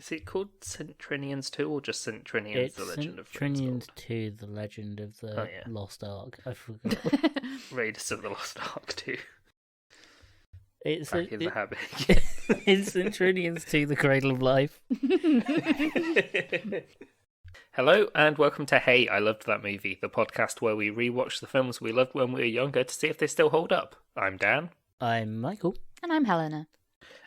Is it called St. Trinian's 2 or just St. Trinian's It's The Legend of St. Fritton's Trinian's Gold? 2, The Legend of the Lost Ark. I forgot. Raiders of the Lost Ark 2. It's Back in the habit. It's St. Trinian's 2, The Cradle of Life. Hello and welcome to Hey, I Loved That Movie, the podcast where we rewatch the films we loved when we were younger to see if they still hold up. I'm Dan. I'm Michael. And I'm Helena.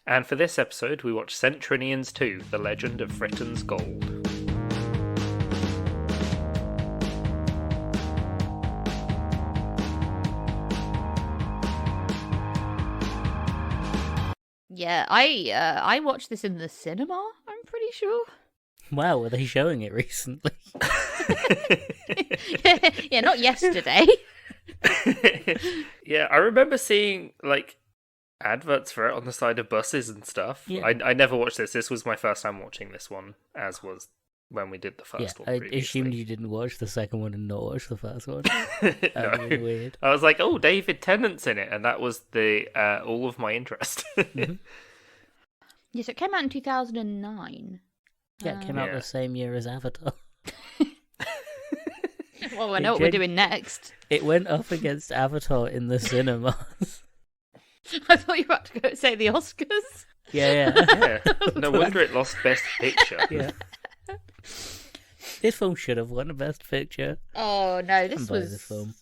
And for this episode, we watch St. Trinian's 2, The Legend of Fritton's Gold. Yeah, I watched this in the cinema, I'm pretty sure. Wow, were they showing it recently? Yeah, not yesterday. Yeah, I remember seeing, adverts for it on the side of buses and stuff. Yeah. I never watched this. This was my first time watching this one, as was when we did the first one I previously. assumed you didn't watch the second one and not watch the first one. No. Really weird. I was like, oh, David Tennant's in it, and that was the all of my interest. Mm-hmm. Yes, it came out in 2009. Yeah, it came out Yeah. the same year as Avatar. Well, I know what we're doing next. It went up against Avatar in the cinemas. I thought you were about to go say the Oscars. Yeah. Yeah. No wonder it lost Best Picture. Yeah. This film should have won a Best Picture. Oh no, this Enjoy was. this film.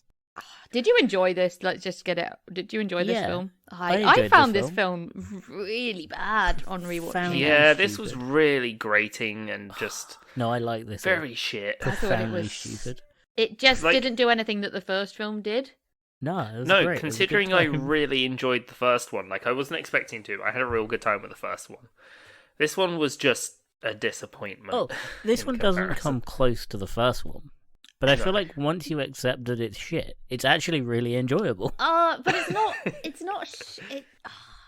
Did you enjoy this? Let's just get it. Did you enjoy this Yeah, film? I I enjoyed found this this film really bad on rewatching. Found- it. Yeah, Stupid. this was really grating and just No, I like this. very shit. I thought it profoundly was stupid. It just Like- didn't do anything that the first film did. No, it was No, great. It was a good considering I time. really enjoyed the first one, I wasn't expecting to. I had a real good time with the first one. This one was just a disappointment. Oh, this in one doesn't comparison. come close to the first one. But I feel No. like once you accept that it's shit, it's actually really enjoyable. But it's not. It's not.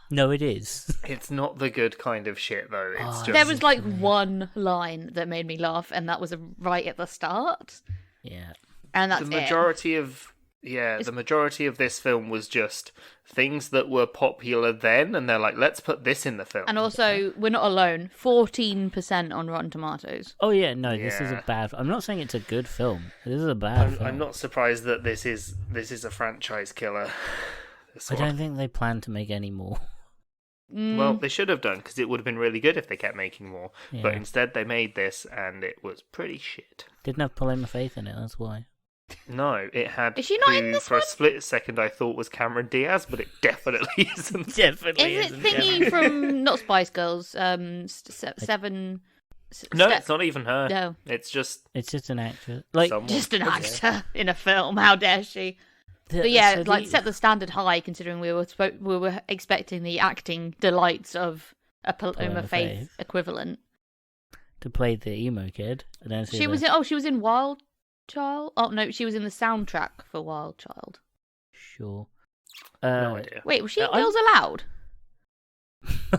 No, it is. It's not the good kind of shit, though. It's Oh, just There was like one line that made me laugh, and that was right at the start, Yeah. and that's the majority of the majority of this film was just things that were popular then, and they're like, let's put this in the film. And also, we're not alone. 14% on Rotten Tomatoes. Oh yeah, no, this is Yeah. a bad. I'm not saying it's a good film. This is a bad film. I'm not surprised that this is a franchise killer. This I one. don't think they plan to make any more. Well, they should have done, because it would have been really good if they kept making more. But Yeah. instead, they made this, and it was pretty shit. Didn't have Paloma Faith in it. That's why. No, it had. Is she not who, in this for one? a split second, I thought was Cameron Diaz, but it definitely isn't. Definitely Is it thingy from not Spice Girls? Seven. No, it's not even her. No, It's just It's just an actor. Like someone. just an Yeah. actor in a film. How dare she? But yeah, set the standard high, considering we were expecting the acting delights of a Paloma Paloma Faith Faith. equivalent. to play the emo kid. I don't see She was in Wild Child. Oh no, she was in the soundtrack for Wild Child. Sure. No idea. Wait, was she in I'm- Girls Aloud?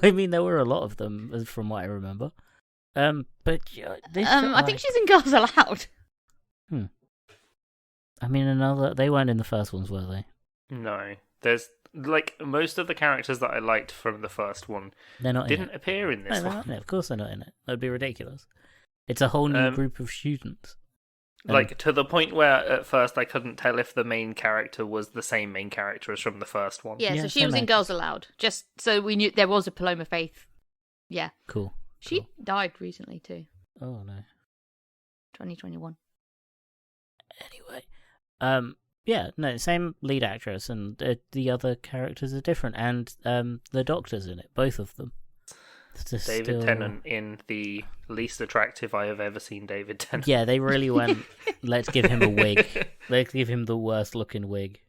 I mean, there were a lot of them, from what I remember. But this. I think she's in Girls Aloud. I mean, they weren't in the first ones, were they? No, there's most of the characters that I liked from the first one They're not in didn't it. appear in No, this they're one. not in it. Of course, they're not in it. That'd be ridiculous. It's a whole new group of students. To the point where at first I couldn't tell if the main character was the same main character as from the first one. Yeah, Yeah, so she same was in actress. Girls Aloud. Just so we knew there was a Paloma Faith. Yeah, Cool. she Cool. died recently too, Oh no. 2021. Anyway, yeah, no, same lead actress, and the other characters are different, and the doctor's in it, both of them. It's just David still- Tennant in the least attractive I have ever seen David Tennant. Yeah, they really went. Let's give him a wig. Let's give him the worst looking wig.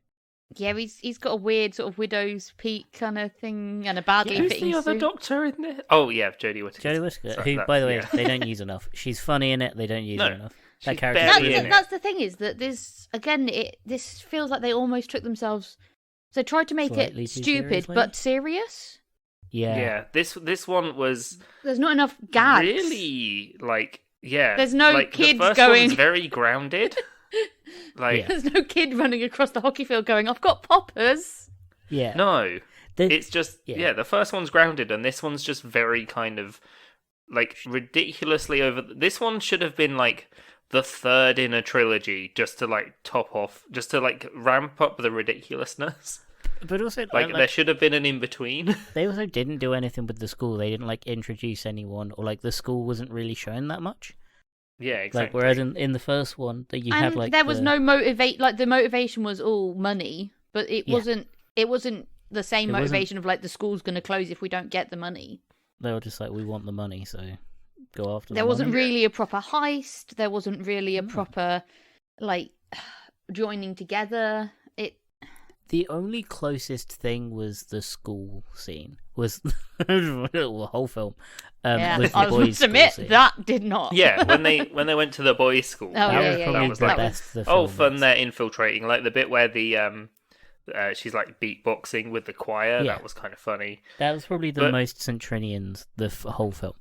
Yeah, he's got a weird sort of widow's peak kind of thing and a badly Who's fitting the other suit. doctor in there? Oh yeah, Jodie Whittaker. Jodie Whittaker, Sorry, who, that- by the way, yeah. they don't use enough. She's funny in it. They don't use No, her enough. she's That character. barely in it. That's the thing is that this again. This feels like they almost took themselves. So tried to make Slightly it too stupid seriously? but serious. Yeah. This one was There's not enough gags. really There's no kids the first going- one's very grounded. Yeah. There's no kid running across the hockey field going, "I've got poppers." Yeah. No, The- it's just yeah. the first one's grounded, and this one's just very kind of like ridiculously over. This one should have been like the third in a trilogy, just to like top off, just to like ramp up the ridiculousness. But also, like there should have been an in between. They also didn't do anything with the school. They didn't like introduce anyone, or like the school wasn't really shown that much. Yeah, exactly. Like whereas in the first one, that you had like there was no motivate. Like the motivation was all money, but it wasn't. It wasn't the same motivation of like the school's going to close if we don't get the money. They were just like, we want the money, so go after. There wasn't really a proper heist. There wasn't really a proper like joining together. The only closest thing was the school scene. Was the whole film. I must admit that did not. Yeah, when they went to the boys' school. That was the best. The film fun! They're infiltrating, like the bit where the she's like beatboxing with the choir. Yeah. That was kind of funny. That was probably the most St. Trinians the whole film.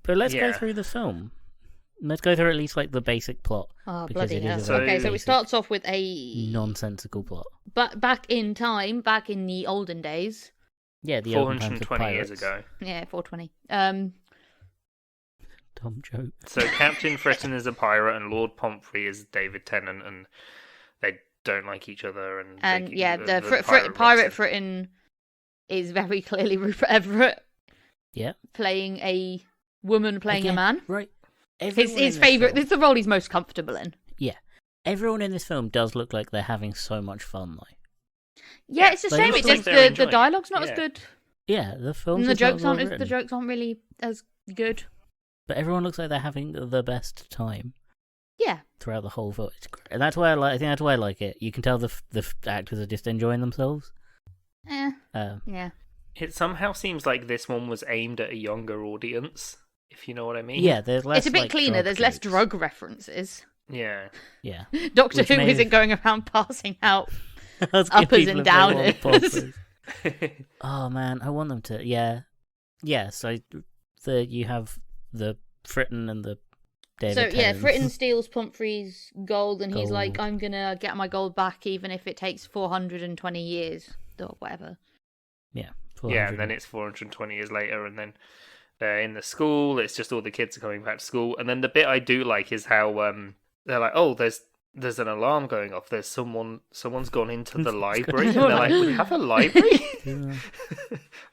But let's go through the film. Let's go through at least like the basic plot. Oh, bloody hell. Okay, so it starts off with a nonsensical plot. But back in time, back in the olden days. Yeah, the 420 years ago. Yeah, 420. Dumb joke. So Captain Fritton is a pirate and Lord Pomfrey is David Tennant, and they don't like each other. And the pirate Fritton is very clearly Rupert Everett. Yeah. Playing a woman playing a man. Right. His favourite. This is the role he's most comfortable in. Yeah. Everyone in this film does look like they're having so much fun, though. Yeah, it's a shame. It's just the dialogue's not as good. Yeah, the film. The jokes aren't really as good. But everyone looks like they're having the best time. Yeah. Throughout the whole film, and that's why I think that's why I like it. You can tell the actors are just enjoying themselves. Yeah. It somehow seems like this one was aimed at a younger audience, if you know what I mean. Yeah, there's less. It's a bit like, cleaner. There's less drug references. Yeah. Yeah. Doctor Who isn't going around passing out uppers and downers. Oh man, I want them to. Yeah. So you have the Fritton and the David Tennant. Fritton steals Pomfrey's gold, and he's like, "I'm gonna get my gold back, even if it takes 420 years or whatever." Yeah. Yeah, and then it's 420 years later, and then they're in the school. It's just all the kids are coming back to school, and then the bit I do like is how they're like, "Oh, there's an alarm going off. There's someone's gone into the library." And they're like, "We have a library."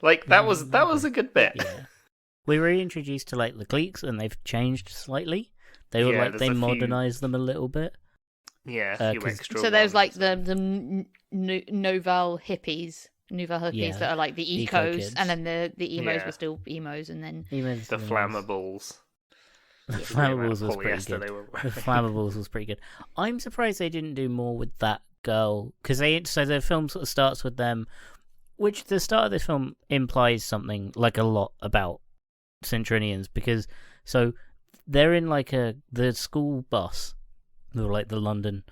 Like that was a good bit. Yeah. We were introduced to like the cliques, and they've changed slightly. They were they modernized them a little bit. Yeah, a few extra. So there's like the Nouvelle hippies that are like the ecos, and then the emos were still emos, and then the flammables. The flammables was pretty good. The flammables was pretty good. I'm surprised they didn't do more with that girl, because the film sort of starts with them, which the start of this film implies something like a lot about Centrinians, because so they're in like the school bus, or like the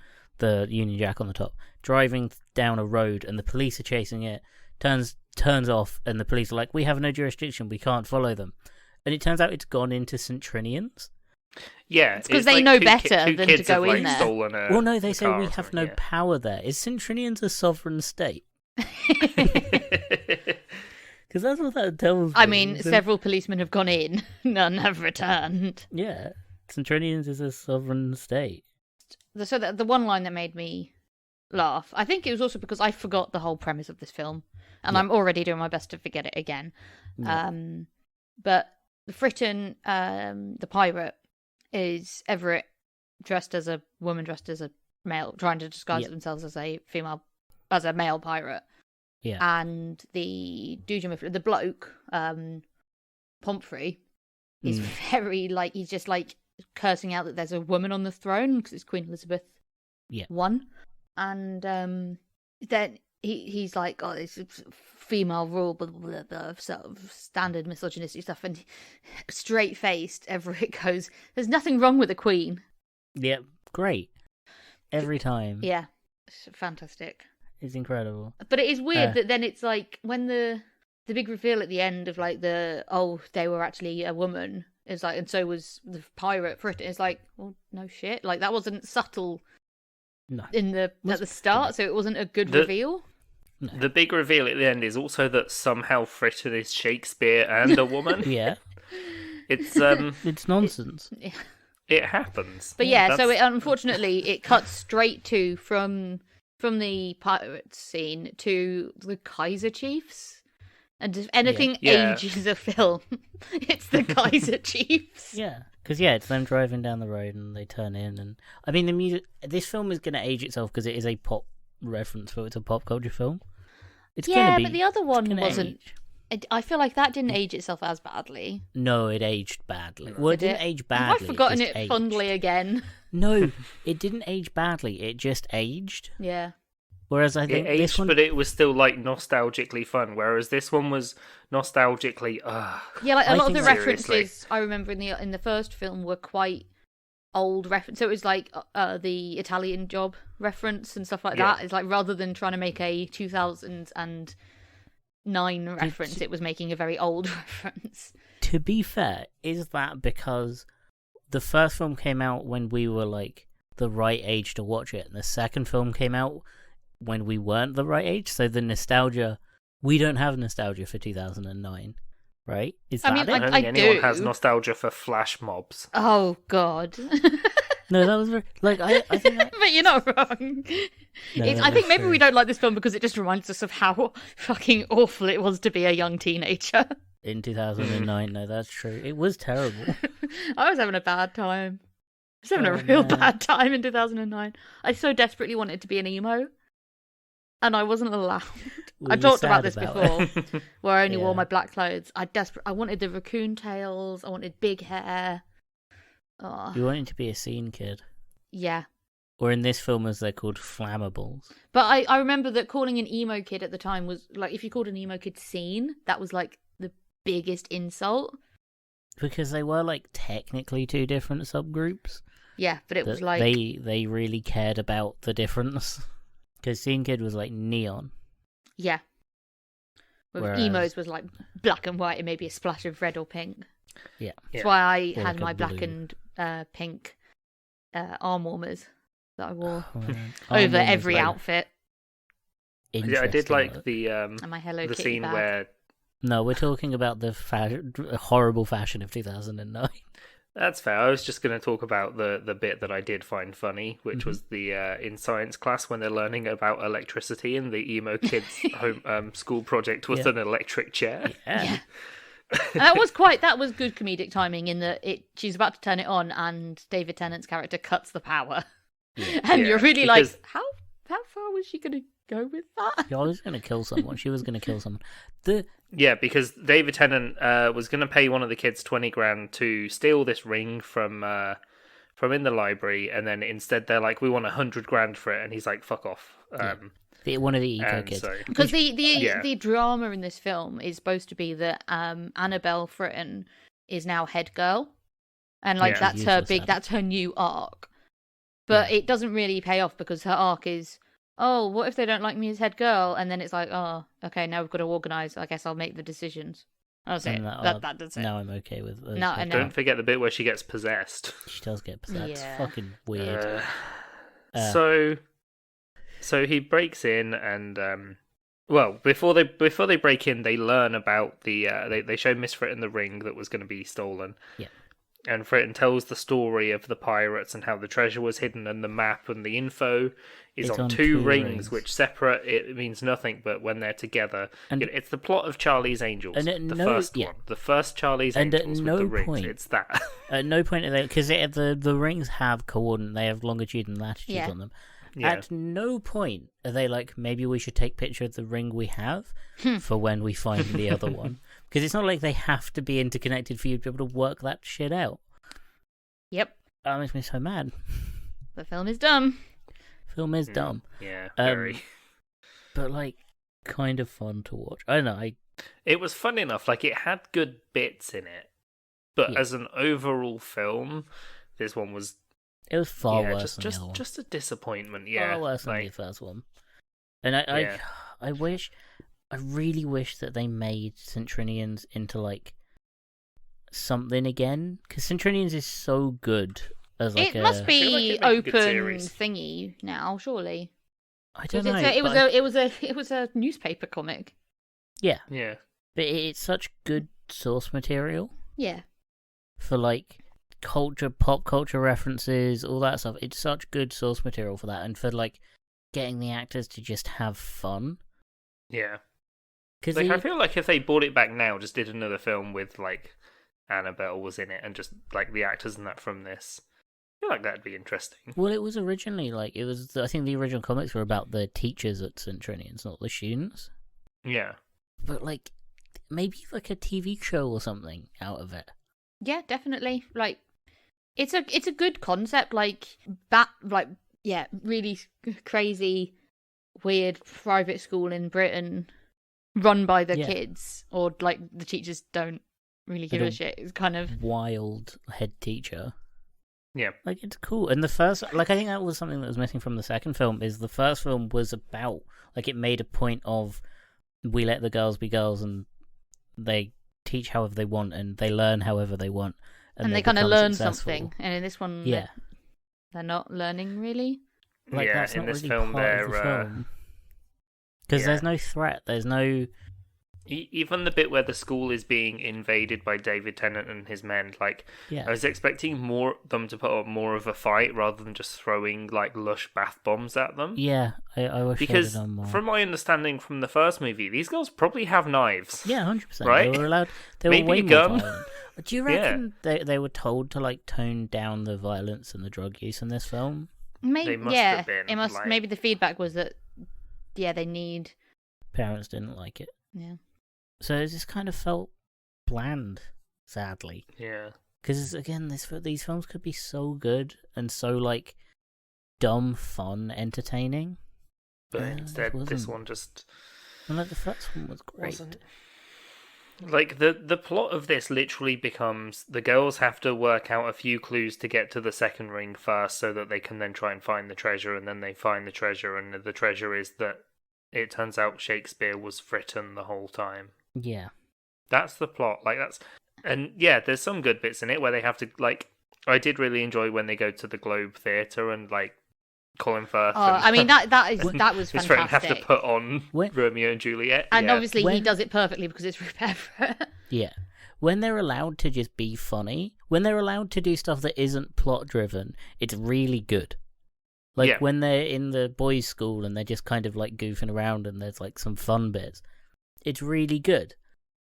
Union Jack on the top, driving down a road, and the police are chasing it. Turns off, and the police are like, "We have no jurisdiction. We can't follow them." And it turns out it's gone into Centrinians. Yeah, it's because they know better than to go in there. Well, no, they say we have no power there. Is Centrinians a sovereign state? Because that's what that tells me. I mean, several policemen have gone in, none have returned. Yeah, Centrinians is a sovereign state. So the one line that made me laugh, I think it was also because I forgot the whole premise of this film, and I'm already doing my best to forget it again. Yeah. But Fritton, the pirate, is Everett dressed as a woman, dressed as a male, trying to disguise themselves as a male pirate. Yeah. And the the bloke, Pomfrey, is very like, he's just like cursing out that there's a woman on the throne because it's Queen Elizabeth I. And then he's like, "Oh, it's female rule, blah, blah, blah, sort of standard misogynistic stuff." And straight faced, Everett goes, "There's nothing wrong with the Queen." Yeah, great. Every time. Yeah, it's fantastic. It's incredible. But it is weird that then it's like when the big reveal at the end of like they were actually a woman. It's like, and so was the pirate Fritton. It's like, well, no shit. Like that wasn't subtle. No. At the start, so it wasn't a good reveal. No. The big reveal at the end is also that somehow Fritton is Shakespeare and a woman. Yeah. It's nonsense. It happens. But so unfortunately it cuts straight to from the pirate scene to the Kaiser Chiefs. And if anything ages a film, it's the Kaiser Chiefs. Yeah, because it's them driving down the road and they turn in, and I mean the music. This film is going to age itself because it is a pop reference, so it's a pop culture film. It's gonna be, but the other one wasn't. Age. I feel like that didn't age itself as badly. No, it aged badly. Well, it didn't age badly. I've forgotten it fondly again. No, it didn't age badly. It just aged. Yeah. Whereas I think it aged, this one... but it was still like nostalgically fun. Whereas this one was nostalgically, like a lot of the references I remember in the first film were quite old reference. So it was like the Italian Job reference and stuff like that. It's like rather than trying to make a 2009 reference, it was making a very old reference. To be fair, is that because the first film came out when we were like the right age to watch it, and the second film came out when we weren't the right age, so the nostalgia, we don't have nostalgia for 2009, right? I don't think anyone has nostalgia for flash mobs. Oh god. No, that was very, like I think that... But you're not wrong. I think maybe we don't like this film because it just reminds us of how fucking awful it was to be a young teenager in 2009. No, that's true. It was terrible. I was having a bad time. I was having a real bad time in 2009. I so desperately wanted to be an emo. And I wasn't allowed. I talked about this before, where I only wore my black clothes. I wanted the raccoon tails. I wanted big hair. Oh. You wanted to be a scene kid. Yeah. Or in this film, as they're called, flammables. But I remember that calling an emo kid at the time was like, if you called an emo kid scene, that was like the biggest insult. Because they were like technically two different subgroups. Yeah, but it was like they really cared about the difference. Because Scene Kid was like neon. Yeah. Whereas emos was like black and white and maybe a splash of red or pink. Yeah. That's why I had my black and pink arm warmers that I wore over every outfit. Yeah, I did like the and my Hello the Kitty scene bag. where... No, we're talking about the horrible fashion of 2009. That's fair. I was just going to talk about the bit that I did find funny, which was the in science class when they're learning about electricity, and the emo kids' home school project was an electric chair. Yeah. That was good comedic timing in that she's about to turn it on, and David Tennant's character cuts the power, and you're really like, how far was she going to go with that? Yeah, I was going to kill someone. She was going to kill someone. Yeah, because David Tennant was going to pay one of the kids $20,000 to steal this ring from in the library, and then instead they're like, "We want $100,000 for it," and he's like, "Fuck off." One of the eco kids. Because the drama in this film is supposed to be that Annabelle Fritton is now head girl, and like that's her new arc. But it doesn't really pay off because her arc is, oh, what if they don't like me as head girl? And then it's like, oh, okay, now we've got to organise. I guess I'll make the decisions. That's it. That's it. Now I'm okay with it. Don't forget the bit where she gets possessed. She does get possessed. It's fucking weird. So he breaks in and... before they break in, they learn about the... They show Miss Fritton the ring that was going to be stolen. Yeah. And Fritton tells the story of the pirates and how the treasure was hidden, and the map and the info is on two rings, which separate it means nothing, but when they're together, it's the plot of Charlie's Angels, the first Charlie's Angels with the rings. It's that. At no point, because the rings have coordinates, they have longitude and latitude on them. Yeah. At no point are they like, maybe we should take picture of the ring we have for when we find the other one. Because it's not like they have to be interconnected for you to be able to work that shit out. Yep. That makes me so mad. The film is dumb. Film is dumb. Yeah, very. But like, kind of fun to watch. I don't know. It was fun enough. Like, it had good bits in it. But as an overall film, this one was... It was far worse than the other one. Just a disappointment, Far worse than the first one. And I really wish that they made Trinians into, like, something again. Because Trinians is so good as, like, it must be open thingy now, surely. I don't know. It was a newspaper comic. Yeah. Yeah. But it's such good source material. Yeah. for like pop culture references, all that stuff. It's such good source material for that, and for like getting the actors to just have fun. Yeah. Because I feel like if they brought it back now, just did another film with like Annabelle was in it, and just like the actors and that from this, I feel like that'd be interesting. Well, it was originally I think the original comics were about the teachers at St. Trinian's, not the students. Yeah. But like, maybe like a TV show or something out of it. Yeah, definitely. Like, it's a good concept. Really crazy, weird private school in Britain, run by the kids, or like the teachers don't really give a shit. It's kind of wild head teacher. Yeah, like it's cool. And the first, like, I think that was something that was missing from the second film. Is the first film was about like it made a point of we let the girls be girls and they teach however they want and they learn however they want, and they kind of learn something. And in this one, they're not learning really. Like, that's in not this really film, because there's no threat. There's no. Even the bit where the school is being invaded by David Tennant and his men, like, I was expecting them to put up more of a fight rather than just throwing like lush bath bombs at them. Yeah, I wish because they'd done more. From my understanding from the first movie, these girls probably have knives. Yeah, 100%. Right? They were allowed. They Maybe were way a more gun. violent. Do you reckon they were told to like tone down the violence and the drug use in this film? Maybe, they must have been. It must. Like... Maybe the feedback was that, they need. Parents didn't like it. Yeah. So it just kind of felt bland, sadly. Yeah. Because again, these films could be so good and so like dumb, fun, entertaining. But instead, this one just. And like the first one was great. Wasn't... Like the plot of this literally becomes the girls have to work out a few clues to get to the second ring first, so that they can then try and find the treasure, and then they find the treasure, and the treasure is that it turns out Shakespeare was Fritton the whole time. Yeah, that's the plot. Like and there's some good bits in it where they have to like. I did really enjoy when they go to the Globe Theatre and like Colin Firth. I mean that was his fantastic. friend have to put on Romeo and Juliet, and obviously he does it perfectly because it's Rupert Everett. Yeah, when they're allowed to just be funny, when they're allowed to do stuff that isn't plot driven, it's really good. Like when they're in the boys' school and they're just kind of like goofing around and there's like some fun bits, it's really good.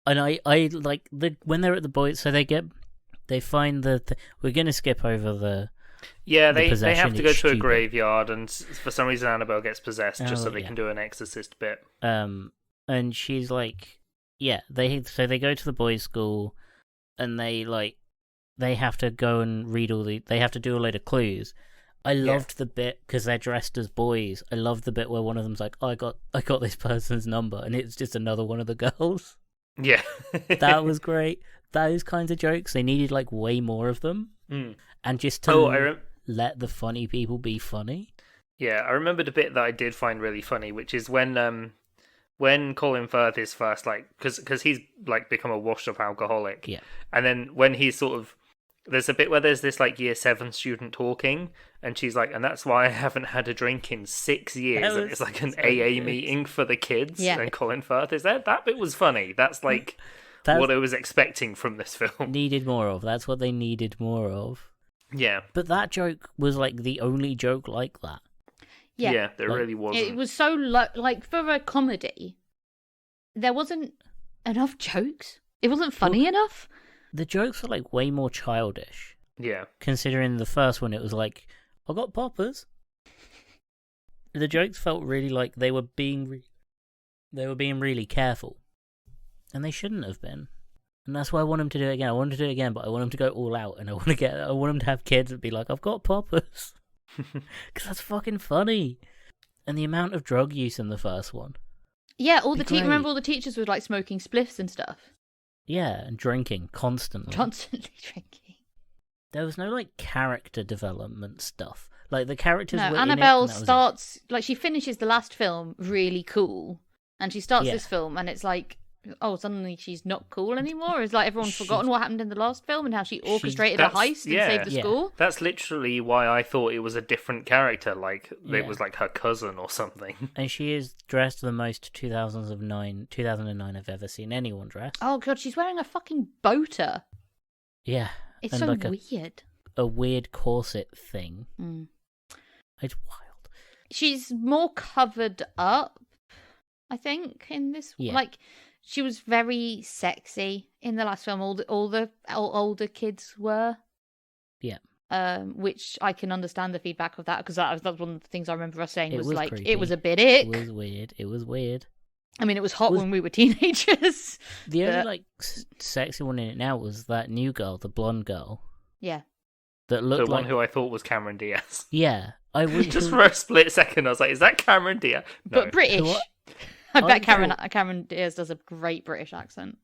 And I like when they're at the boys, so they find we're gonna skip over the. Yeah, they have to go to a graveyard, and for some reason Annabelle gets possessed just so they can do an exorcist bit. And she's like, they go to the boys' school, and they have to go and read they have to do a load of clues. I loved the bit because they're dressed as boys. I loved the bit where one of them's like, oh, I got this person's number, and it's just another one of the girls. Yeah, that was great. Those kinds of jokes, they needed like way more of them. And just to let the funny people be funny. Yeah, I remembered a bit that I did find really funny, which is when Colin Firth is first, like, because he's like become a washed up alcoholic. Yeah. And then when he's sort of, there's a bit where there's this like year 7 student talking, and she's like, and that's why I haven't had a drink in 6 years. And it's like an AA meeting for the kids. Yeah. And Colin Firth is there. That bit was funny. That's like what I was expecting from this film. Needed more of. That's what they needed more of. Yeah. But that joke was like the only joke like that. Yeah, there really wasn't. It was so like for a comedy, there wasn't enough jokes. It wasn't funny enough. The jokes were like way more childish. Yeah. Considering the first one, it was like, I got poppers. The jokes felt really like they were being really careful, and they shouldn't have been. And that's why I want him to do it again. I want him to do it again, but I want him to go all out, and I want him to have kids and be like, I've got poppers. Because that's fucking funny. And the amount of drug use in the first one. Yeah, remember all the teachers were like smoking spliffs and stuff. Yeah, and drinking constantly. Constantly drinking. There was no like character development stuff. Like the characters were Annabelle in it, starts like she finishes the last film really cool, and she starts this film and it's like, oh, suddenly she's not cool anymore. It's like everyone's forgotten what happened in the last film and how she orchestrated a heist and saved the school. That's literally why I thought it was a different character, like it was like her cousin or something. And she is dressed the most 2009 I've ever seen anyone dressed. Oh god, she's wearing a fucking boater. Yeah, It's and so like weird. A weird corset thing. Mm. It's wild. She's more covered up, I think, in this. Yeah. Like, she was very sexy in the last film. All the older kids were. Yeah. Which I can understand the feedback of that, because that's one of the things I remember us saying was like, creepy. it was a bit ick. It was weird. I mean, it was hot when we were teenagers. The only like sexy one in it now was that new girl, the blonde girl. Yeah. That looked the one who I thought was Cameron Diaz. Yeah, I would just for a split second I was like, "Is that Cameron Diaz?" No. But British. I bet Cameron Diaz does a great British accent.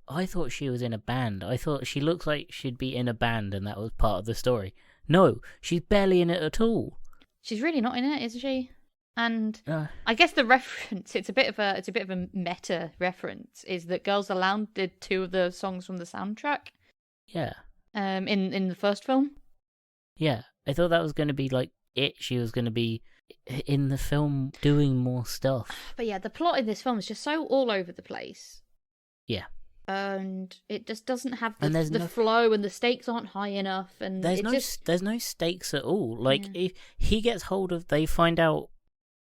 I thought she was in a band. I thought she looked like she'd be in a band, and that was part of the story. No, she's barely in it at all. She's really not in it, is she? And I guess the reference, it's a bit of a meta reference, is that Girls Aloud did 2 of the songs from the soundtrack. Yeah. In the first film. Yeah, I thought that was going to be like it. She was going to be in the film doing more stuff. But yeah, the plot in this film is just so all over the place. Yeah. And it just doesn't have the flow, and the stakes aren't high enough. And there's no stakes at all. Like, if he gets hold of, they find out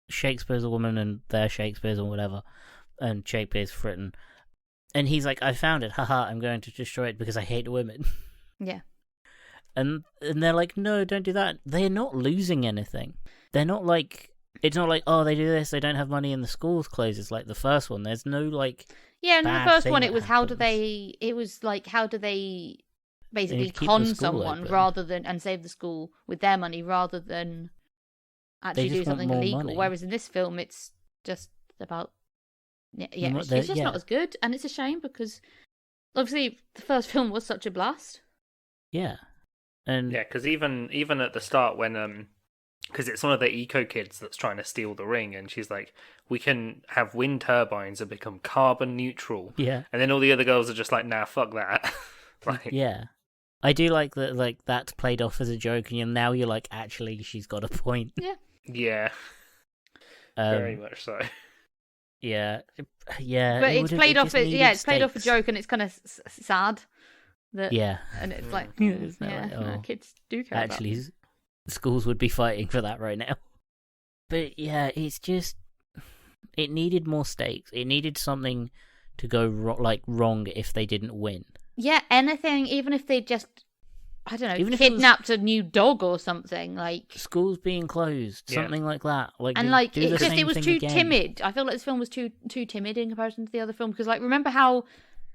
Shakespeare's a woman and they're Shakespeare's or whatever, and Shakespeare's Fritton, and he's like, I found it, haha, I'm going to destroy it because I hate women. Yeah. And they're like, no, don't do that. They're not losing anything. They're not like, it's not like, oh, they do this, they don't have money and the school's closes like the first one. There's no like. Yeah, in the first one, it was how do they basically con someone rather than, and save the school with their money rather than actually do something illegal. Money. Whereas in this film, it's just about, it's just not as good. And it's a shame because obviously the first film was such a blast. Yeah. And yeah, because even at the start when because it's one of the eco kids that's trying to steal the ring, and she's like, we can have wind turbines and become carbon neutral. Yeah. And then all the other girls are just like, nah, fuck that. Like, yeah. I do like that, like, that's played off as a joke, and now you're like, actually, she's got a point. Yeah. Yeah. Very much so. Yeah. Yeah. But it's played off a joke, and it's kind of sad. And it's like, kids do care actually, about. Schools would be fighting for that right now. But yeah, it's just, it needed more stakes. It needed something to go wrong if they didn't win. Yeah, anything, even if they just, I don't know, even kidnapped a new dog or something, like schools being closed, something like that. Like, and like it was too timid. I feel like this film was too timid in comparison to the other film, because like remember how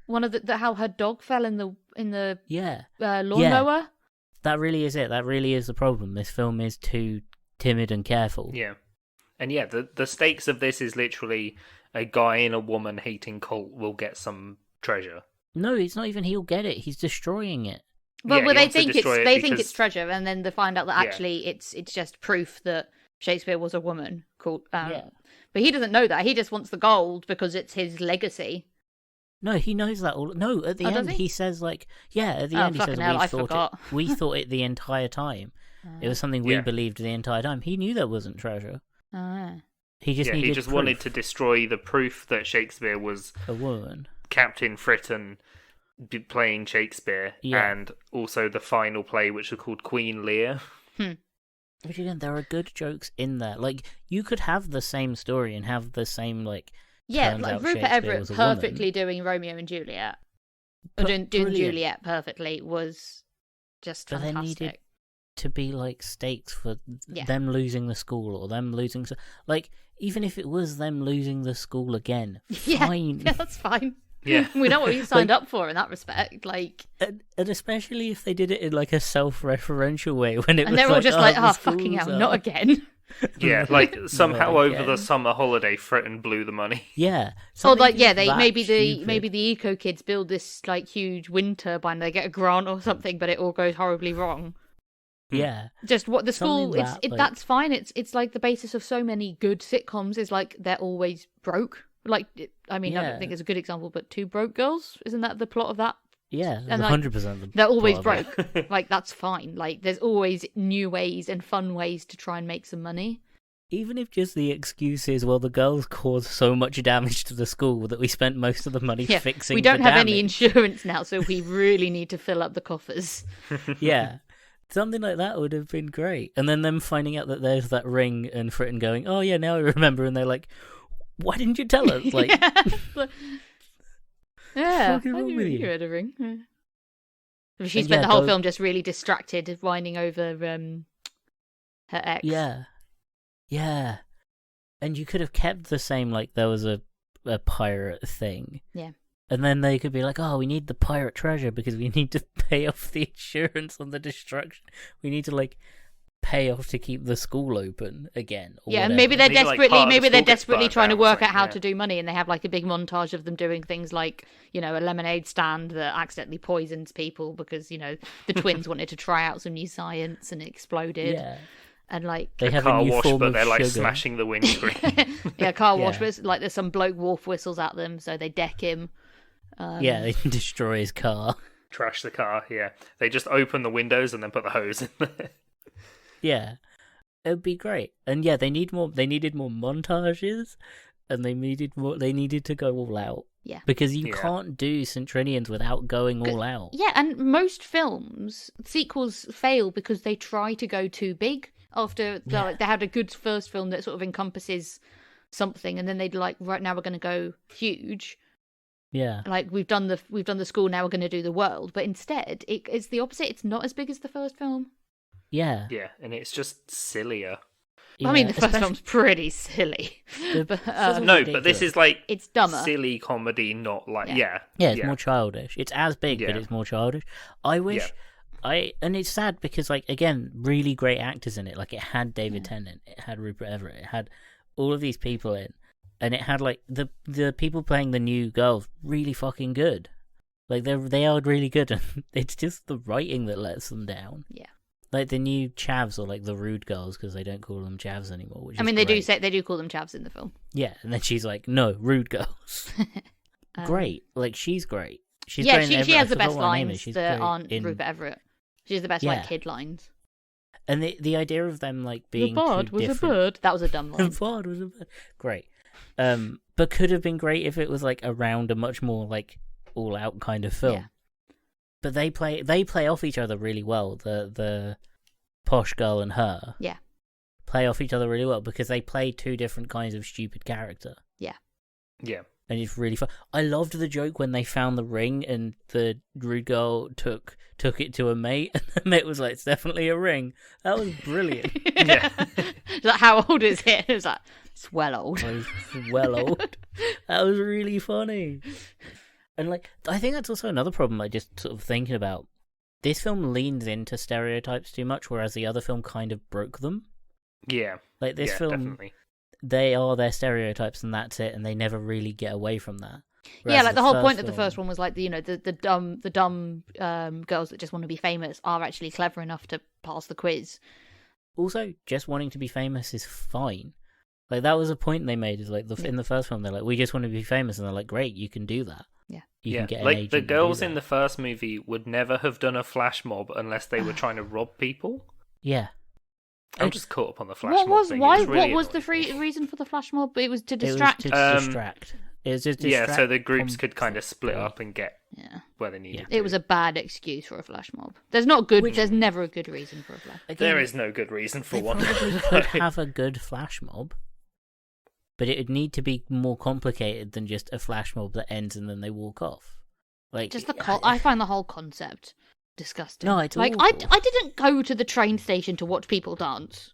one of how her dog fell in the lawnmower. Yeah. That really is it. That really is the problem. This film is too timid and careful. Yeah. And yeah, the stakes of this is literally a guy in a woman hating cult will get some treasure. No, it's not even he'll get it. He's destroying it. But they think it's treasure, and then they find out that actually it's just proof that Shakespeare was a woman called. But he doesn't know that. He just wants the gold because it's his legacy. No, he knows that all. No, at the end he says like, at the end he says we thought it the entire time. It was something we believed the entire time. He knew there wasn't treasure. He just wanted to destroy the proof that Shakespeare was a woman. Captain Fritton playing Shakespeare, and also the final play, which was called Queen Lear. Which again, there are good jokes in there. Like, you could have the same story and have the same like. Yeah, like Rupert Everett perfectly doing Romeo and Juliet, doing Juliet perfectly was just fantastic. But there needed to be like stakes for them losing the school or them losing, like even if it was them losing the school again, fine. Yeah, that's fine. Yeah, we know what we signed up for in that respect. Like, and especially if they did it in like a self-referential way when it and was they're all just like, oh fucking hell, not again. Yeah, like somehow over the summer holiday, Fritton blew the money. Yeah. Or like, maybe the eco kids build this like huge wind turbine. They get a grant or something, but it all goes horribly wrong. Yeah. Just what the school. That's fine. It's like the basis of so many good sitcoms is like they're always broke. Like, I mean, I don't think it's a good example, but Two Broke Girls, isn't that the plot of that? Yeah, and 100%. They're always broke. Like, that's fine. Like, there's always new ways and fun ways to try and make some money. even if just the excuse is, well, the girls caused so much damage to the school that we spent most of the money fixing. We don't the have damage. any insurance now, so we really need to fill up the coffers. Yeah. Something like that would have been great. And then them finding out that there's that ring and Fritton going, oh yeah, now I remember. And they're like, why didn't you tell us? Like, yeah, what's wrong with you? Had a ring. Yeah. She spent the whole film just really distracted, whining over her ex. Yeah. Yeah. And you could have kept the same, like, there was a pirate thing. Yeah. And then they could be like, oh, we need the pirate treasure because we need to pay off the insurance on the destruction. We need to, like, pay off to keep the school open again. Or yeah, whatever. and maybe they're desperately trying to work out how yeah. to do money, and they have like a big montage of them doing things like, you know, a lemonade stand that accidentally poisons people because, you know, the twins wanted to try out some new science and it exploded. Yeah. And like They have car a new wash, form but of they're like sugar. smashing the windscreen. yeah, car wash, Yeah. but like there's some bloke wolf whistles at them, so they deck him. Yeah, they destroy his car. Trash the car. Yeah, they just open the windows and then put the hose in there. Yeah. It would be great. And yeah, they needed more montages, and they needed to go all out. Yeah. Because you Yeah. can't do St. Trinians without going all out. Yeah, and most films, sequels fail because they try to go too big after like, they had a good first film that sort of encompasses something, and then they'd like, right now we're going to go huge. Yeah. Like we've done the school, now we're going to do the world. But instead, it's the opposite. It's not as big as the first film. Yeah. Yeah, and it's just sillier. I mean, the first especially- film's pretty silly. But, No, but this is like it's dumber. silly comedy, not like Yeah. Yeah, it's more childish. It's as big, but Yeah. it's more childish. I wish... and it's sad because, like, again, really great actors in it. Like, it had David Tennant, it had Rupert Everett, it had all of these people in, and it had, like, the people playing the new girls really fucking good. Like, they are really good, and it's just the writing that lets them down. Yeah. Like, the new chavs, or, like, the rude girls, because they don't call them chavs anymore, which I mean, is they great. do call them chavs in the film. Yeah, and then she's like, no, rude girls. Great. Like, she's great. She's yeah, great in she has the I forgot best what her name is. lines She's that great aren't in... Rupert Everett. She has the best Yeah. like kid lines. And the idea of them like being the bard two was different... a bird. That was a dumb The line. bard was a bird. Great. But could have been great if it was like around a much more like all out kind of film. Yeah. But they play off each other really well. The posh girl and her. Yeah. Play off each other really well because they play two different kinds of stupid character. Yeah. Yeah. And it's really fun. I loved the joke when they found the ring and the rude girl took it to a mate, and the mate was like, "It's definitely a ring." That was brilliant. Yeah. Like, how old is it? It was like, it's well old. It was well old. That was really funny. And like, I think that's also another problem. I just sort of thinking about this film leans into stereotypes too much, whereas the other film kind of broke them. Yeah. Like this Yeah, film, definitely. they are their stereotypes, and that's it, and they never really get away from that. Yeah, Whereas like the whole point of the film- first one was like, the dumb girls that just want to be famous are actually clever enough to pass the quiz. Also, just wanting to be famous is fine. Like that was a point they made. Is like in the first film, they're like, "We just want to be famous," and they're like, "Great, you can do that." Yeah, you can get an like agent the to do girls that." in the first movie would never have done a flash mob unless they were trying to rob people. Yeah. I'm just caught up on the flash what mob was thing. why? It's really what was the annoying me. reason for the flash mob? It was to It was distract. to distract. It was just Yeah, so distract the groups from could kind of split football. up and get Yeah, where they needed Yeah. to. it was a bad excuse for a flash mob. There's never a good reason for a flash. Again, There is no good reason for they one. probably could have a good flash mob, but it would need to be more complicated than just a flash mob that ends and then they walk off. Like Just I find the whole concept disgusting. No, it's like awful. I didn't go to the train station to watch people dance.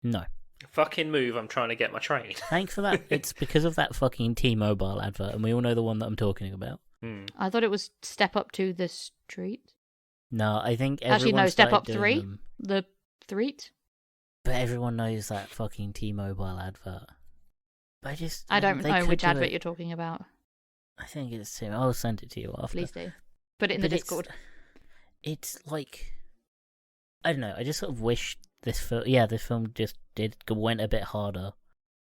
No. Fucking move, I'm trying to get my train. Thanks for that. It's because of that fucking T-Mobile advert, and we all know the one that I'm talking about. I thought it was Step Up to the Street. No, I think Actually, no, everyone Step started Up doing 3. them, The Street. but everyone knows that fucking T-Mobile advert. But I don't they know could which do advert it. you're talking about. I think it's Tim. I'll send it to you after. Please do. Put it in the But Discord. It's like, I don't know. I just sort of wish this film. This film just went a bit harder.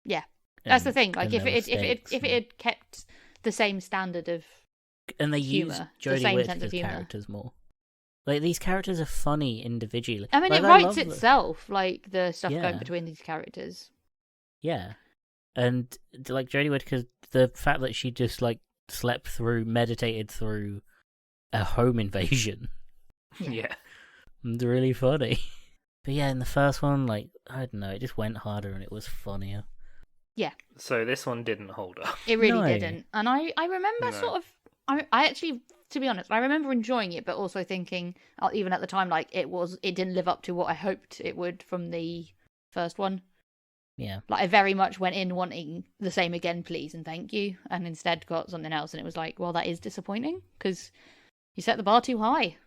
Yeah, that's the and- thing. Like and if their it mistakes had kept the same standard of and they humour, use the Jodie same sense of Whittaker's humour. characters more. Like these characters are funny individually. I mean, Like, it I writes love the- itself, like the stuff Yeah. going between these characters. Yeah. And like Jodie Whittaker, the fact that she just like meditated through a home invasion. Yeah. It's really funny. But yeah, in the first one, like, I don't know, it just went harder and it was funnier. Yeah. So this one didn't hold up. It really didn't. And I remember No. sort of, I actually, to be honest, I remember enjoying it, but also thinking, even at the time, like, it didn't live up to what I hoped it would from the first one. Yeah. Like, I very much went in wanting the same again, please, and thank you, and instead got something else, and it was like, well, that is disappointing, because you set the bar too high.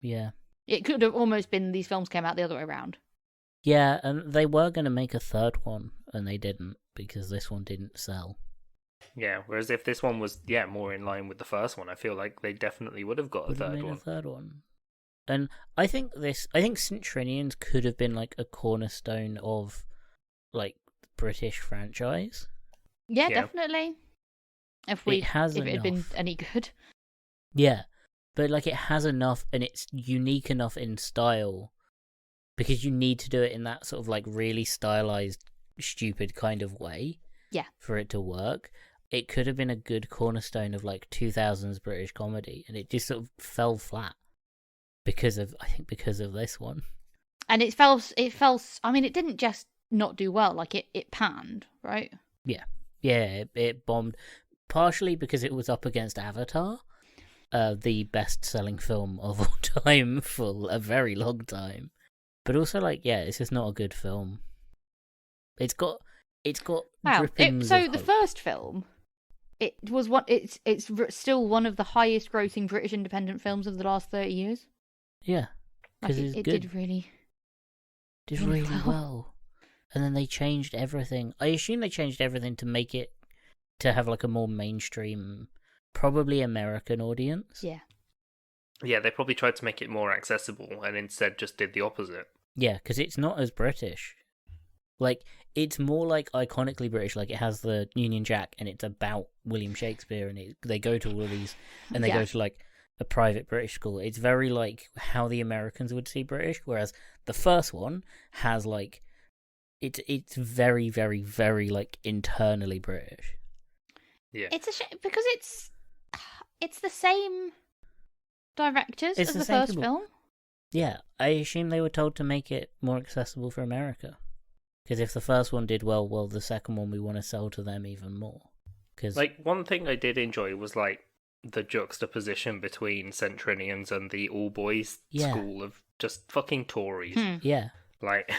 Yeah. It could have almost been these films came out the other way around. Yeah, and they were going to make a third one, and they didn't, because this one didn't sell. Yeah, whereas if this one was, more in line with the first one, I feel like they definitely would have got a third one. And I think St. Trinian's could have been, like, a cornerstone of, like, British franchise. Yeah, definitely. If it had been any good. Yeah, but, like, it has enough, and it's unique enough in style, because you need to do it in that sort of, like, really stylized, stupid kind of way. Yeah. For it to work. It could have been a good cornerstone of, like, 2000s British comedy, and it just sort of fell flat because of this one. And it fell, I mean, it didn't just not do well, like, it panned, right? Yeah. Yeah, it bombed, partially because it was up against Avatar, the best-selling film of all time for a very long time. But also, like, yeah, it's just not a good film. It's got drippings so of the hope. First film, it's still one of the highest grossing British independent films of the last 30 years. Yeah, because it did really well. And then they changed everything. I assume they changed everything to make it to have like a more mainstream, probably American audience. Yeah. Yeah, they probably tried to make it more accessible and instead just did the opposite. Yeah, because it's not as British. Like, it's more like iconically British, like it has the Union Jack and it's about William Shakespeare and they go to all of these and they go to like a private British school. It's very like how the Americans would see British, whereas the first one has like, it's very, very, very like internally British. Yeah. It's a shame because it's the same directors as the first film. Yeah, I assume they were told to make it more accessible for America. Because if the first one did well, the second one we want to sell to them even more. Cause... like, one thing I did enjoy was, like, the juxtaposition between St. Trinians and the all-boys school of just fucking Tories. Yeah. Like,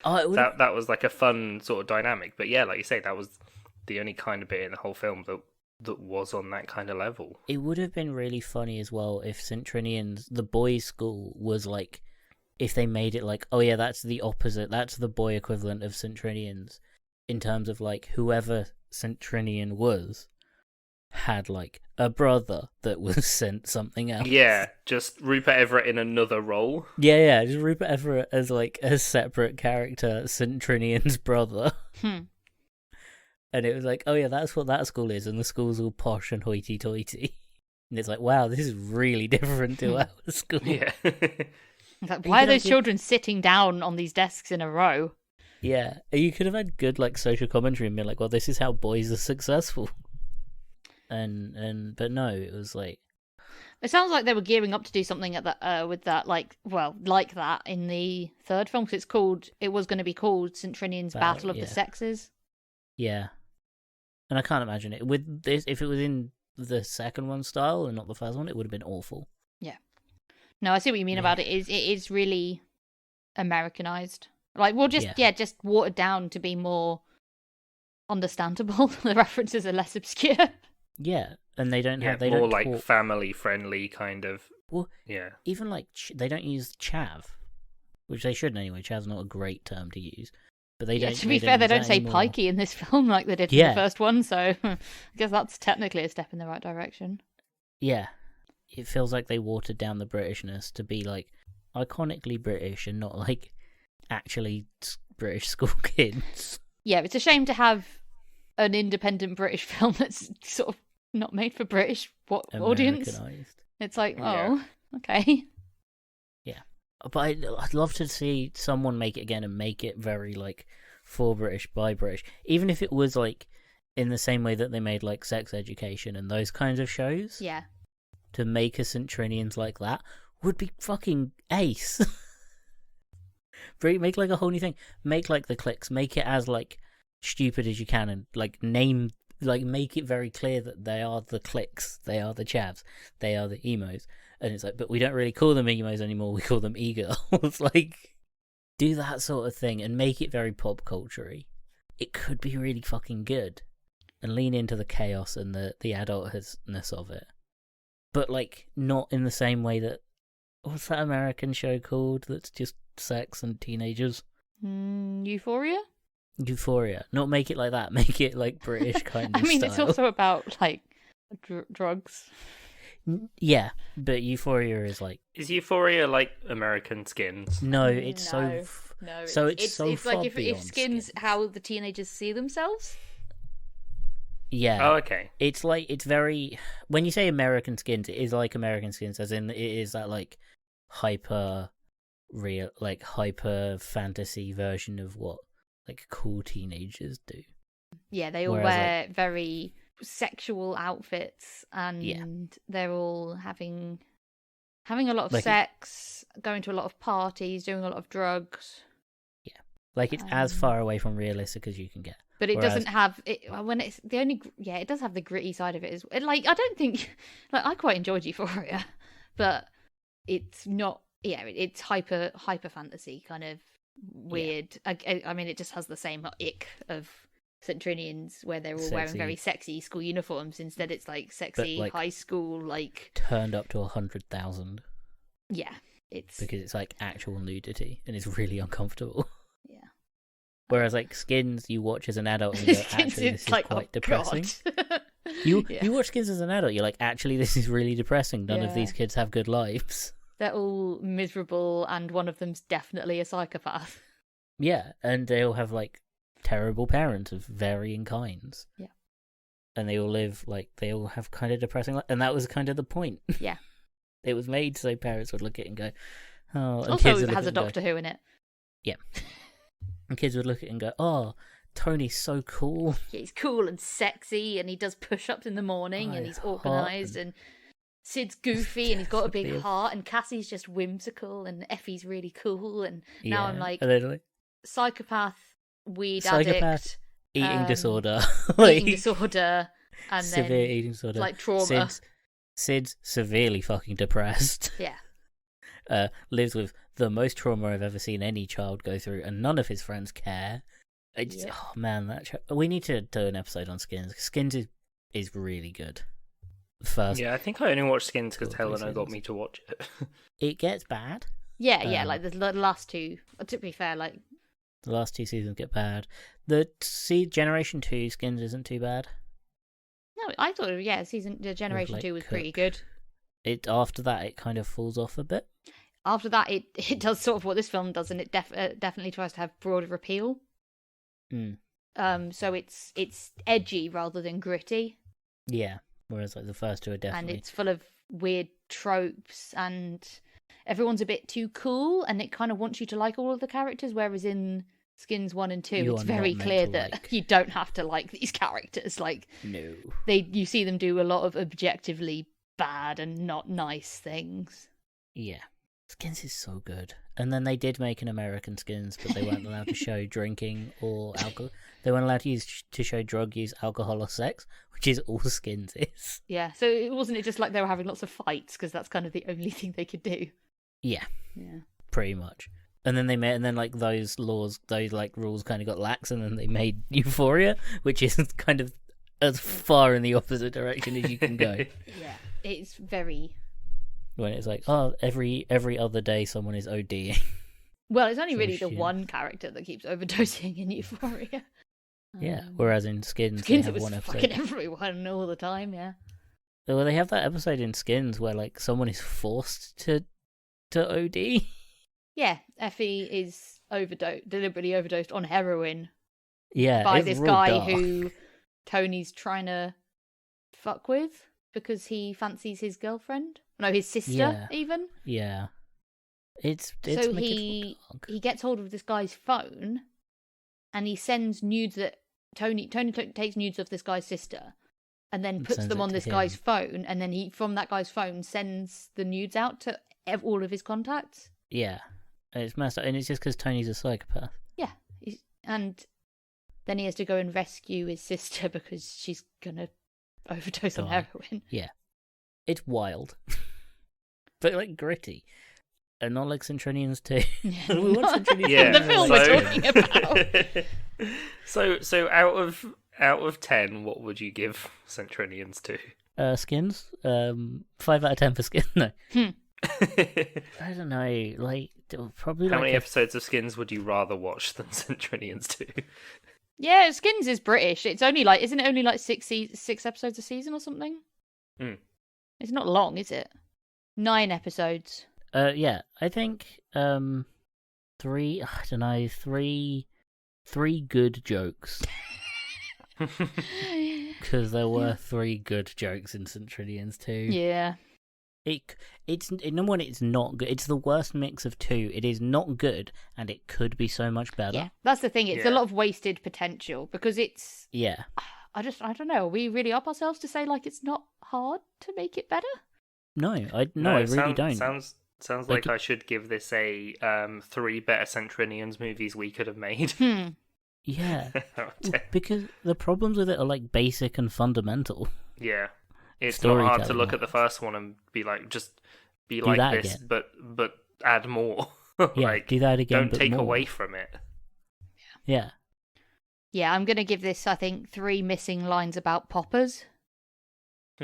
that was, like, a fun sort of dynamic. But yeah, like you say, that was the only kind of bit in the whole film that was on that kind of level. It would have been really funny as well if St. Trinians, the boys' school, was, like... if they made it like, oh yeah, that's the opposite, that's the boy equivalent of St. Trinians, in terms of like whoever St. Trinian was had like a brother that was sent something else. Yeah, just Rupert Everett in another role. Yeah, just Rupert Everett as like a separate character, St. Trinian's brother. And it was like, oh yeah, that's what that school is, and the school's all posh and hoity-toity. And it's like, wow, this is really different to our school. Yeah. Like, why are those children sitting down on these desks in a row? Yeah, you could have had good like social commentary and been like, well, this is how boys are successful. But no, it was like... It sounds like they were gearing up to do something at that with that, like that in the third film, because it was going to be called St. Trinian's Battle of the Sexes. Yeah. And I can't imagine it. With this, if it was in the second one style and not the first one, it would have been awful. Yeah. No, I see what you mean about it. It is really Americanized. Like, we'll just watered down to be more understandable. The references are less obscure. Yeah, and they don't have they more don't like talk... family friendly kind of. Well, yeah, even like they don't use chav, which they shouldn't anyway. Chav's not a great term to use, but they don't. To be fair, they don't say pikey in this film like they did in the first one. So I guess that's technically a step in the right direction. Yeah. It feels like they watered down the Britishness to be like iconically British and not like actually British school kids. Yeah, it's a shame to have an independent British film that's sort of not made for British audience. It's like, okay. Yeah, but I'd love to see someone make it again and make it very like for British by British, even if it was like in the same way that they made like Sex Education and those kinds of shows. Yeah. To make a St. Trinians like that would be fucking ace. Make like a whole new thing. Make like the cliques. Make it as like stupid as you can, and like make it very clear that they are the cliques. They are the chavs. They are the emos. And it's like, but we don't really call them emos anymore. We call them e-girls. Like, do that sort of thing and make it very pop culture-y. It could be really fucking good, and lean into the chaos and the adultness of it. But, like, not in the same way that... What's that American show called that's just sex and teenagers? Euphoria? Euphoria. Not make it like that. Make it, like, British kind of It's also about, like, drugs. Yeah, but Euphoria is, like... Is Euphoria, like, American Skins? No, it's No, it's so it's far like if beyond Skins, how the teenagers see themselves. Yeah. Oh, okay. It's like, it's very... When you say American Skins, it is like American Skins, as in it is that, like, hyper fantasy version of what, like, cool teenagers do. Yeah, they all wear very sexual outfits, and they're all having a lot of sex, going to a lot of parties, doing a lot of drugs. Yeah. Like, it's as far away from realistic as you can get. But it doesn't have it when it's the only. Yeah, it does have the gritty side of it. Like, I don't think, like, I quite enjoyed Euphoria, but it's not. Yeah, it's hyper fantasy kind of weird. Yeah. I mean, it just has the same ick of St. Trinians, where they're all wearing very sexy school uniforms. Instead, it's like sexy high school, like turned up to 100,000. Yeah, it's because it's like actual nudity and it's really uncomfortable. Yeah. Whereas, like, Skins, you watch as an adult and you go, actually, this is like, quite depressing. You watch Skins as an adult, you're like, actually, this is really depressing. None of these kids have good lives. They're all miserable, and one of them's definitely a psychopath. Yeah, and they all have, like, terrible parents of varying kinds. Yeah. And they all live, like, they all have kind of depressing life. And that was kind of the point. Yeah. It was made so parents would look at it and go, oh. And also, it has a Doctor Who in it. Yeah. And kids would look at it and go, oh, Tony's so cool. Yeah, he's cool and sexy, and he does push-ups in the morning, and he's organised, and Sid's goofy, and he's got a big heart, and Cassie's just whimsical, and Effie's really cool, and now I'm like, psychopath, weed addict, eating disorder, eating disorder, and severe then eating disorder, like trauma. Sid's severely fucking depressed. Yeah. Lives with the most trauma I've ever seen any child go through, and none of his friends care. Oh man, we need to do an episode on Skins. Skins is really good. I think I only watched Skins because Helena got me to watch it. It gets bad. Yeah, like the last two. To be fair, like the last two seasons get bad. Generation 2 Skins isn't too bad. No, I thought the Generation 2 was pretty good. After that, it kind of falls off a bit. After that, it does sort of what this film does, and it definitely tries to have broader appeal. So it's edgy rather than gritty. Yeah, whereas like the first two are definitely, and it's full of weird tropes, and everyone's a bit too cool, and it kind of wants you to like all of the characters. Whereas in Skins 1 and 2, it's very clear that you don't have to like these characters. Like, no, you see them do a lot of objectively bad and not nice things. Yeah. Skins is so good. And then they did make an American Skins, but they weren't allowed to show drinking or alcohol. They weren't allowed to show drug use, alcohol, or sex, which is all Skins is. Yeah, so it wasn't just like they were having lots of fights, because that's kind of the only thing they could do. Yeah. Yeah. Pretty much. And then like those laws, those like rules kind of got lax, and then they made Euphoria, which is kind of as far in the opposite direction as you can go. Yeah, it's very... When it's like, oh, every other day someone is ODing. Well, it's only really the one character that keeps overdosing in Euphoria. Yeah, whereas in Skins it have was one episode. Fucking everyone all the time, yeah. Well, they have that episode in Skins where like someone is forced to OD. Yeah, Effie is deliberately overdosed on heroin. Yeah, by this guy dark. Who Tony's trying to fuck with because he fancies his girlfriend. No, his sister, even. Yeah. It's so he gets hold of this guy's phone, and he sends nudes that Tony takes nudes of this guy's sister, and then puts them on this guy's phone, and then he from that guy's phone sends the nudes out to all of his contacts. Yeah, it's messed up, and it's just because Tony's a psychopath. Yeah, and then he has to go and rescue his sister because she's gonna overdose on heroin. Yeah, it's wild, but like gritty. And not like Centrinians 2. Yeah, We watched Centrinians 2. Yeah, the film we're talking about. So out of 10, what would you give Centrinians 2? Skins. 5 out of 10 for Skins. No. I don't know. Like probably. How many episodes of Skins would you rather watch than Centrinians 2? Yeah, Skins is British. It's only like, isn't it only like 6 episodes a season or something? It's not long, is it? 9 episodes. Yeah, I think 3. I don't know. 3 good jokes. Because there were 3 good jokes in Centrinians 2. Yeah. It's number one. It's not good. It's the worst mix of 2. It is not good, and it could be so much better. Yeah, that's the thing. It's a lot of wasted potential because it's. Yeah. I don't know. Are we really up ourselves to say like it's not hard to make it better? No, I really don't. Sounds like I should give this a 3 better Centrinians movies we could have made. Yeah, because the problems with it are like basic and fundamental. Yeah, it's not hard to look at the first one and be like, just be like this, again. but add more. Yeah, like, do that again. Don't take away from it. Yeah. Yeah, I'm gonna give this, I think, 3 missing lines about poppers.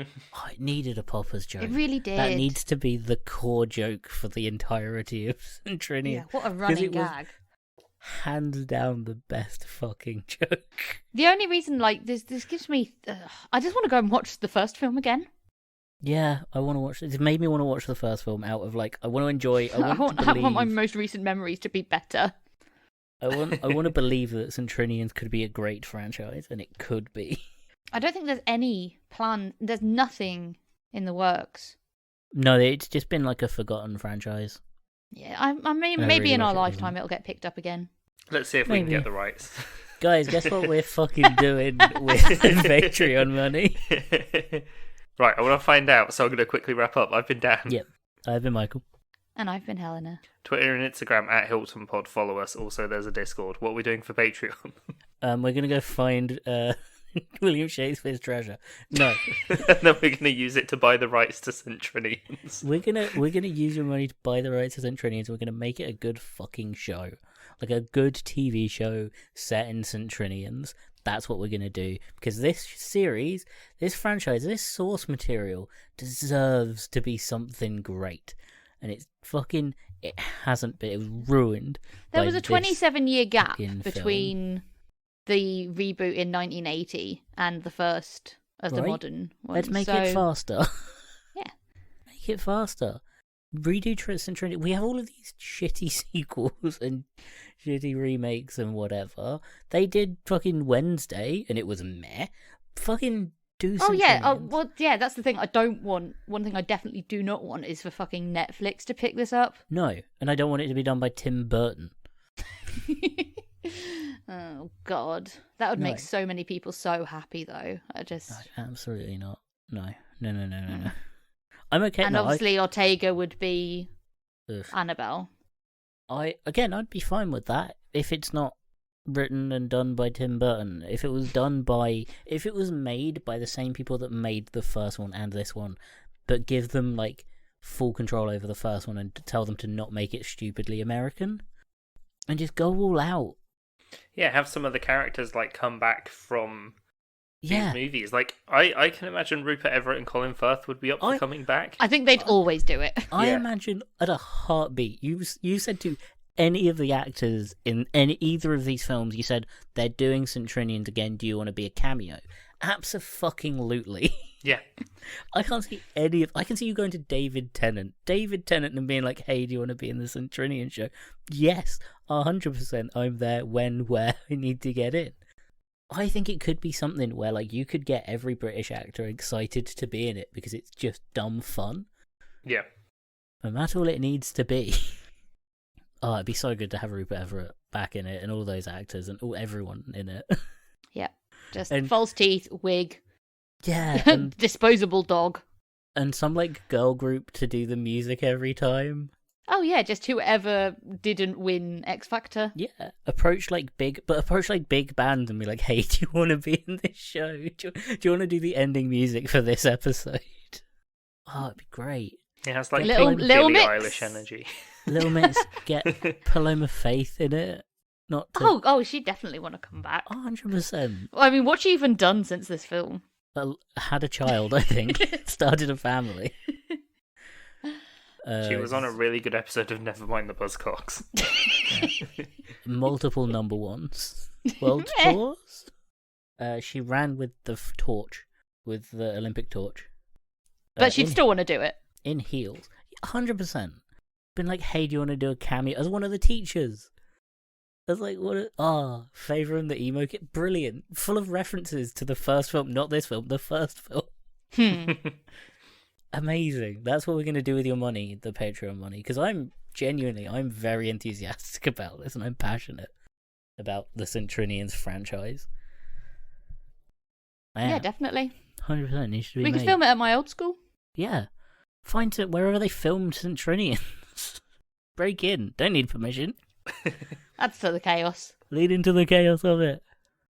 Oh, it needed a poppers joke. It really did. That needs to be the core joke for the entirety of Trinian. Yeah, what a running gag. Hands down the best fucking joke. The only reason, like, this gives me... I just want to go and watch the first film again. Yeah, I want to watch it. It made me want to watch the first film out of, like, I want to enjoy... I want my most recent memories to be better. I want to believe that Centrinians could be a great franchise, and it could be. I don't think there's any plan. There's nothing in the works. No, it's just been like a forgotten franchise. Yeah, I mean, maybe really in our lifetime it'll get picked up again. Let's see if we can get the rights. Guys, guess what we're fucking doing with Patreon money? Right, I want to find out, so I'm going to quickly wrap up. I've been Dan. Yep, I've been Michael. And I've been Helena. Twitter and Instagram at HiltonPod. Follow us. Also, there's a Discord. What are we doing for Patreon? We're going to go find... William Shakespeare's treasure. No. And then we're gonna use it to buy the rights to Centrinians. We're gonna use your money to buy the rights to Centrinians. We're gonna make it a good fucking show. Like a good TV show set in Centrinians. That's what we're gonna do. Because this series, this franchise, this source material deserves to be something great. And it hasn't been. It was ruined. There was a 27-year gap between the reboot in 1980 and the first of the modern ones. Let's make it faster. Yeah. Make it faster. Redo Centrinian. We have all of these shitty sequels and shitty remakes and whatever. They did fucking Wednesday and it was meh. Fucking do something. Oh yeah, well yeah, that's the thing I don't want. One thing I definitely do not want is for fucking Netflix to pick this up. No, and I don't want it to be done by Tim Burton. Oh God, that would make so many people so happy, though. Absolutely not. No. I'm okay. And obviously, Ortega would be Annabelle. I'd be fine with that if it's not written and done by Tim Burton. If it was made by the same people that made the first one and this one, but give them like full control over the first one and tell them to not make it stupidly American, and just go all out. Yeah, have some of the characters like come back from these movies. Like I can imagine Rupert Everett and Colin Firth would be up for coming back. I think they'd always do it. I imagine at a heartbeat. You said to any of the actors in either of these films, you said they're doing Centrinians again. Do you want to be a cameo? Abso-fucking-lutely. Yeah. I can't see I can see you going to David Tennant and being like, hey, do you want to be in the Centrinian show? Yes, 100% I'm there where I need to get in. I think it could be something where like you could get every British actor excited to be in it because it's just dumb fun. Yeah. And that's all it needs to be. Oh, it'd be so good to have Rupert Everett back in it, and all those actors, and everyone in it. Yeah, just false teeth, wig, and disposable dog, and some like girl group to do the music every time. Oh yeah, just whoever didn't win X Factor. Yeah, approach like big band and be like, "Hey, do you want to be in this show? Do you want to do the ending music for this episode?" Oh, it'd be great. Yeah, it's like little Billie Mix. Eilish energy. Little Mix, get Paloma Faith in it. Not to... Oh, she definitely want to come back. 100%. Well, I mean, what's she even done since this film? Had a child, I think. Started a family. She was on a really good episode of Nevermind the Buzzcocks. Yeah. Multiple number ones. World tours. She ran with the torch, with the Olympic torch. But she'd still want to do it. In heels. 100%. Been like, hey, do you want to do a cameo as one of the teachers? I was like, Favor and the emo kid. Brilliant. Full of references to the first film, not this film, the first film. Amazing. That's what we're going to do with your money, the Patreon money. Because I'm very enthusiastic about this, and I'm passionate about the Trinian's franchise. Yeah, definitely. 100% needs to be We made. could film it at my old school. Yeah. Find it wherever they filmed St. Trinian's. Break in. Don't need permission. Add to the chaos. Lead into the chaos of it.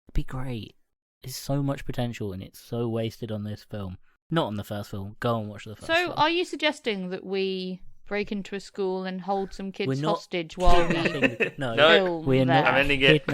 It'd be great. There's so much potential, and it's so wasted on this film. Not on the first film. Go and watch the first film. So, are you suggesting that we break into a school and hold some kids hostage while we No, film we're not I'm ending it.